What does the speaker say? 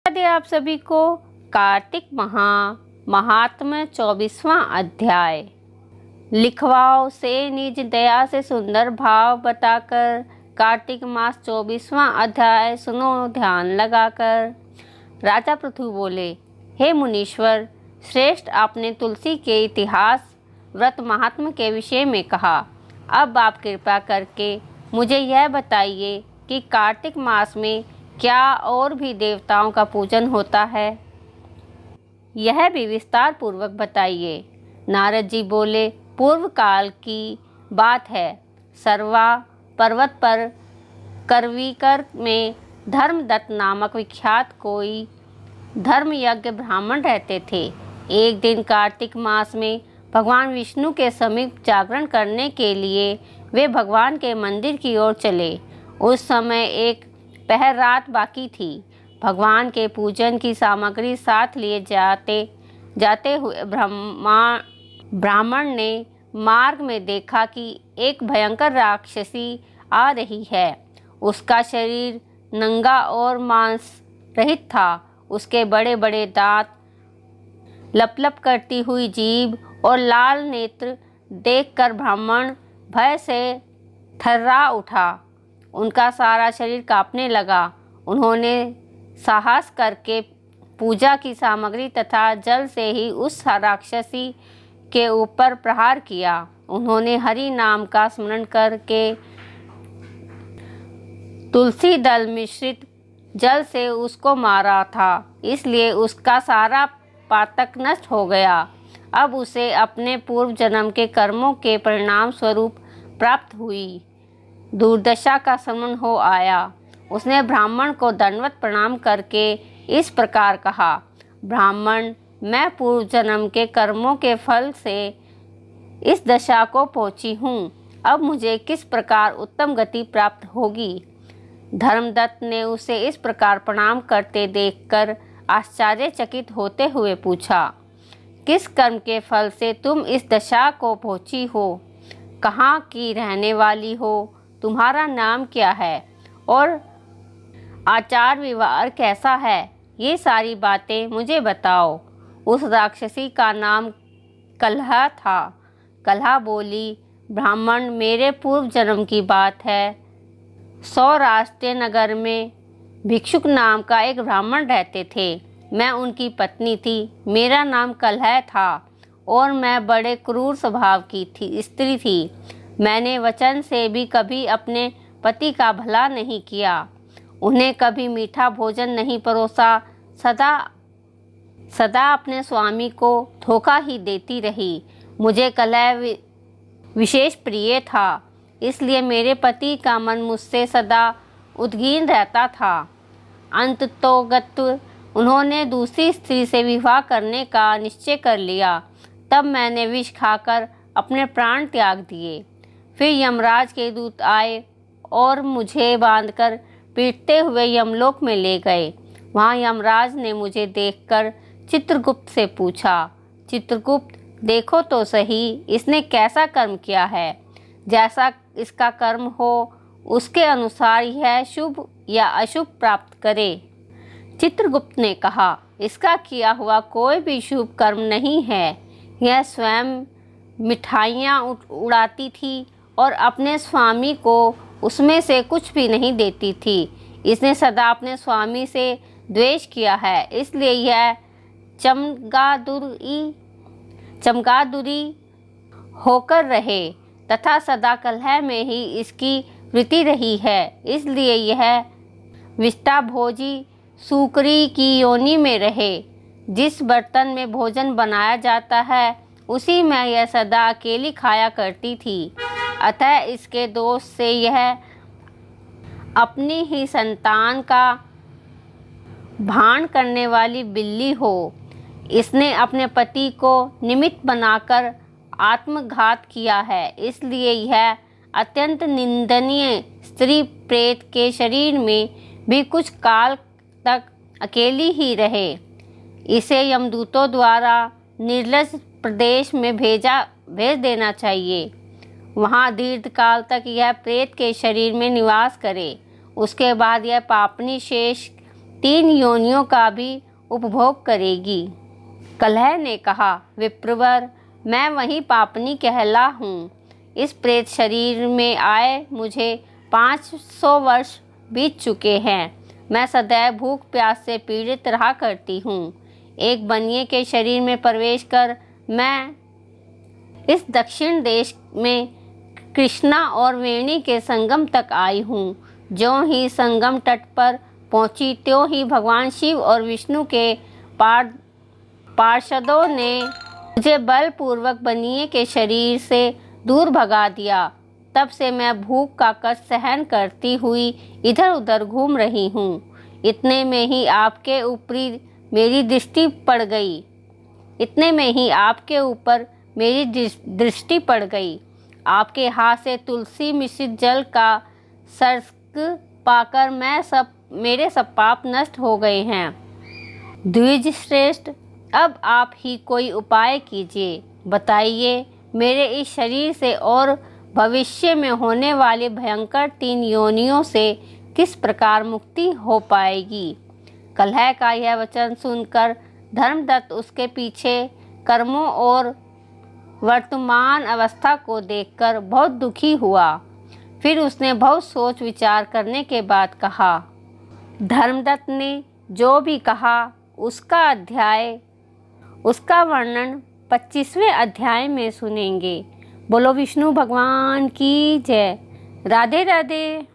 आप सभी को कार्तिक महात्म्य 24वां अध्याय। लिखवाओ से निज दया से सुंदर भाव बताकर कार्तिक मास 24वां अध्याय सुनो ध्यान लगाकर। राजा पृथु बोले, हे मुनीश्वर श्रेष्ठ, आपने तुलसी के इतिहास व्रत महात्म्य के विषय में कहा। अब आप कृपा करके मुझे यह बताइए कि कार्तिक मास में क्या और भी देवताओं का पूजन होता है, यह भी विस्तार पूर्वक बताइए। नारद जी बोले, पूर्व काल की बात है। सर्वा पर्वत पर करवीकर में धर्मदत्त नामक विख्यात कोई धर्मयज्ञ ब्राह्मण रहते थे। एक दिन कार्तिक मास में भगवान विष्णु के समीप जागरण करने के लिए वे भगवान के मंदिर की ओर चले। उस समय एक पहर रात बाकी थी। भगवान के पूजन की सामग्री साथ लिए जाते हुए ब्राह्मण ने मार्ग में देखा कि एक भयंकर राक्षसी आ रही है। उसका शरीर नंगा और मांस रहित था। उसके बड़े बड़े दांत, लपलप करती हुई जीभ और लाल नेत्र देखकर ब्राह्मण भय से थर्रा उठा। उनका सारा शरीर कांपने लगा। उन्होंने साहस करके पूजा की सामग्री तथा जल से ही उस राक्षसी के ऊपर प्रहार किया। उन्होंने हरि नाम का स्मरण करके तुलसी दल मिश्रित जल से उसको मारा था, इसलिए उसका सारा पातक नष्ट हो गया। अब उसे अपने पूर्व जन्म के कर्मों के परिणाम स्वरूप प्राप्त हुई दुर्दशा का स्मरण हो आया। उसने ब्राह्मण को दंडवत प्रणाम करके इस प्रकार कहा, ब्राह्मण, मैं पूर्व जन्म के कर्मों के फल से इस दशा को पहुँची हूँ। अब मुझे किस प्रकार उत्तम गति प्राप्त होगी? धर्मदत्त ने उसे इस प्रकार प्रणाम करते देखकर आश्चर्यचकित होते हुए पूछा, किस कर्म के फल से तुम इस दशा को पहुँची हो? कहाँ की रहने वाली हो? तुम्हारा नाम क्या है और आचार व्यवहार कैसा है? ये सारी बातें मुझे बताओ। उस राक्षसी का नाम कलहा था। कलहा बोली, ब्राह्मण, मेरे पूर्व जन्म की बात है। सौराष्ट्र नगर में भिक्षुक नाम का एक ब्राह्मण रहते थे। मैं उनकी पत्नी थी। मेरा नाम कलह था और मैं बड़े क्रूर स्वभाव की स्त्री थी। मैंने वचन से भी कभी अपने पति का भला नहीं किया। उन्हें कभी मीठा भोजन नहीं परोसा। सदा अपने स्वामी को धोखा ही देती रही। मुझे कलह विशेष प्रिय था, इसलिए मेरे पति का मन मुझसे सदा उद्विग्न रहता था। अंततोगत उन्होंने दूसरी स्त्री से विवाह करने का निश्चय कर लिया। तब मैंने विष खाकर अपने प्राण त्याग दिए। फिर यमराज के दूत आए और मुझे बांधकर पीटते हुए यमलोक में ले गए। वहाँ यमराज ने मुझे देखकर चित्रगुप्त से पूछा, चित्रगुप्त, देखो तो सही, इसने कैसा कर्म किया है। जैसा इसका कर्म हो उसके अनुसार यह शुभ या अशुभ प्राप्त करे। चित्रगुप्त ने कहा, इसका किया हुआ कोई भी शुभ कर्म नहीं है। यह स्वयं मिठाइयाँ उड़ाती थी और अपने स्वामी को उसमें से कुछ भी नहीं देती थी। इसने सदा अपने स्वामी से द्वेष किया है, इसलिए यह चमगादुरी होकर रहे तथा सदा कलह में ही इसकी वृत्ति रही है। इसलिए यह विष्टाभोजी सूकरी की योनि में रहे। जिस बर्तन में भोजन बनाया जाता है उसी में यह सदा अकेली खाया करती थी। अतः इसके दोष से यह अपनी ही संतान का भान करने वाली बिल्ली हो। इसने अपने पति को निमित्त बनाकर आत्मघात किया है, इसलिए यह अत्यंत निंदनीय स्त्री प्रेत के शरीर में भी कुछ काल तक अकेली ही रहे। इसे यमदूतों द्वारा निर्लज प्रदेश में भेज देना चाहिए। वहाँ दीर्घकाल तक यह प्रेत के शरीर में निवास करे। उसके बाद यह पापनी शेष 3 योनियों का भी उपभोग करेगी। कलह ने कहा, विप्रवर, मैं वही पापनी कहला हूँ। इस प्रेत शरीर में आए मुझे 500 वर्ष बीत चुके हैं। मैं सदैव भूख प्यास से पीड़ित रहा करती हूँ। एक बनिए के शरीर में प्रवेश कर मैं इस दक्षिण देश में कृष्णा और वेणी के संगम तक आई हूँ। ज्यों ही संगम तट पर पहुँची त्यों ही भगवान शिव और विष्णु के पार्षदों ने मुझे बलपूर्वक बनिए के शरीर से दूर भगा दिया। तब से मैं भूख का कष्ट सहन करती हुई इधर उधर घूम रही हूँ। इतने में ही आपके ऊपर मेरी दृष्टि पड़ गई। आपके हाथ से तुलसी मिश्रित जल का सर्क पाकर मेरे सब पाप नष्ट हो गए हैं। द्विज श्रेष्ठ, अब आप ही कोई उपाय कीजिए। बताइए, मेरे इस शरीर से और भविष्य में होने वाले भयंकर 3 योनियों से किस प्रकार मुक्ति हो पाएगी। कलह का यह वचन सुनकर धर्मदत्त उसके पीछे कर्मों और वर्तमान अवस्था को देखकर बहुत दुखी हुआ। फिर उसने बहुत सोच विचार करने के बाद कहा, धर्मदत्त ने जो भी कहा उसका वर्णन 25वें अध्याय में सुनेंगे। बोलो विष्णु भगवान की जय। राधे राधे।